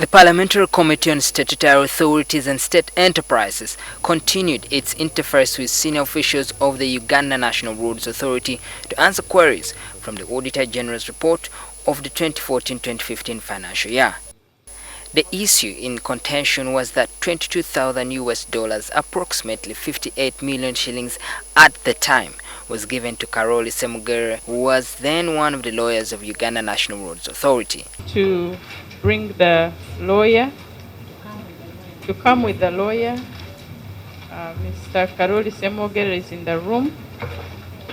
The Parliamentary Committee on Statutory Authorities and State Enterprises continued its interface with senior officials of the Uganda National Roads Authority to answer queries from the Auditor General's report of the 2014-2015 financial year. The issue in contention was that $22,000, approximately 58 million shillings at the time, was given to Karoli Ssemogerere, who was then one of the lawyers of Uganda National Roads Authority. To bring the lawyer, to come with the lawyer. Mr. Karoli Ssemogerere is in the room.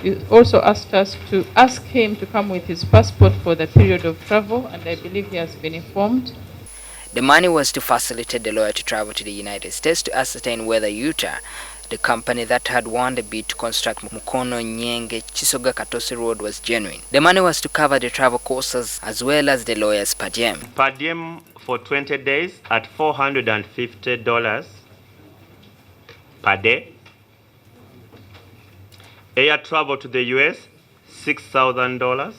You also asked us to ask him to come with his passport for the period of travel, and I believe he has been informed. The money was to facilitate the lawyer to travel to the United States to ascertain whether Eutaw, the company that had won the bid to construct Mukono-Katosi road, was genuine. The money was to cover the travel costs as well as the lawyer's per diem. Per diem for 20 days at $450 per day. Air travel to the US, $6,000.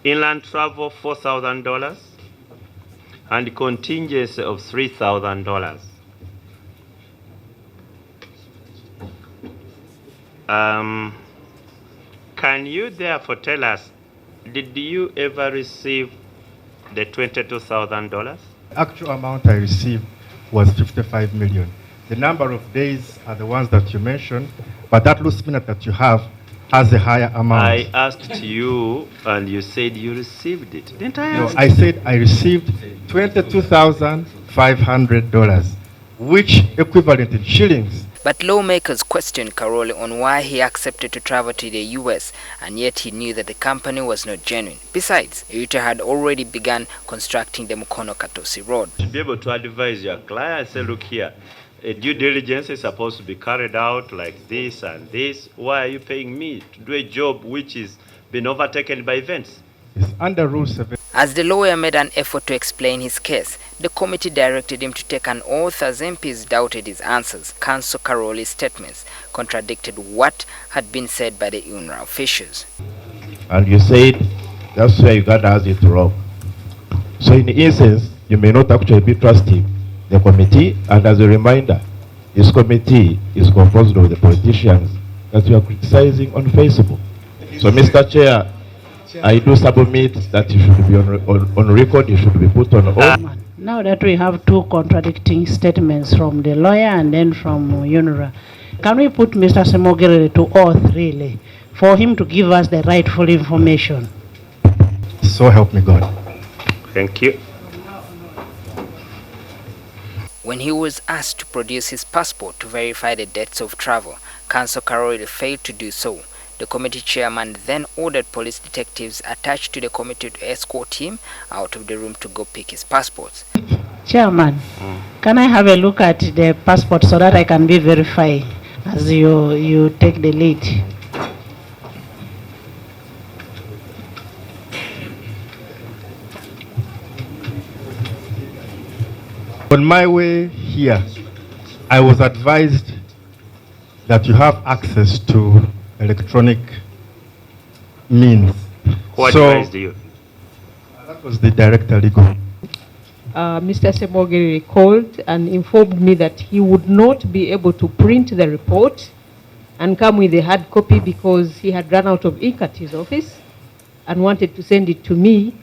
Inland travel, $4,000. And contingency of $3,000. Can you therefore tell us, did you ever receive the $22,000? The actual amount I received was 55 million. The number of days are the ones that you mentioned, but that loose minute that you have has a higher amount. I asked you, and you said you received it. Didn't I ask? No, I said I received $22,500, which equivalent in shillings. But lawmakers questioned Karoli on why he accepted to travel to the US, and yet he knew that the company was not genuine. Besides, Eutaw had already begun constructing the Mukono-Katosi road. To be able to advise your client, say, look here, a due diligence is supposed to be carried out like this and this. Why are you paying me to do a job which is been overtaken by events? It's under Rule 7. As the lawyer made an effort to explain his case, the committee directed him to take an oath as MPs doubted his answers. Counsel Karoli's statements contradicted what had been said by the UNRA officials. And you said that's where Uganda has it wrong. So in essence, you may not actually be trusting the committee, and as a reminder, this committee is composed of the politicians that you are criticizing on Facebook. So Mr. Chair, I do submit that you should be on record, you should be put on oath. Now that we have two contradicting statements from the lawyer and then from UNRA, can we put Mr. Ssemogerere to oath, really, for him to give us the rightful information? So help me God. Thank you. When he was asked to produce his passport to verify the dates of travel, Counsel Karoli failed to do so. The committee chairman then ordered police detectives attached to the committee to escort him out of the room to go pick his passports. Chairman, can I have a look at the passport so that I can be verified as you take the lead? On my way here, I was advised that you have access to electronic means. Who advised you? That was the director legal. Mr. Ssemogerere called and informed me that he would not be able to print the report and come with a hard copy because he had run out of ink at his office and wanted to send it to me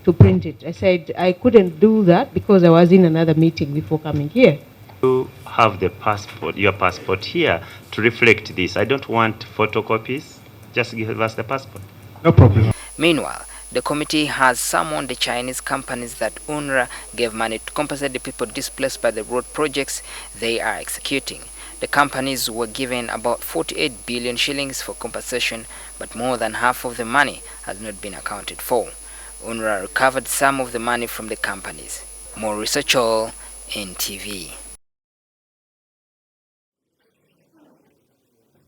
to print it. I said I couldn't do that because I was in another meeting before coming here. You have the passport, your passport here to reflect this. I don't want photocopies. Just give us the passport. No problem. Meanwhile, the committee has summoned the Chinese companies that UNRA gave money to compensate the people displaced by the road projects they are executing. The companies were given about 48 billion shillings for compensation, but more than half of the money has not been accounted for. UNRA recovered some of the money from the companies. More research all NTV.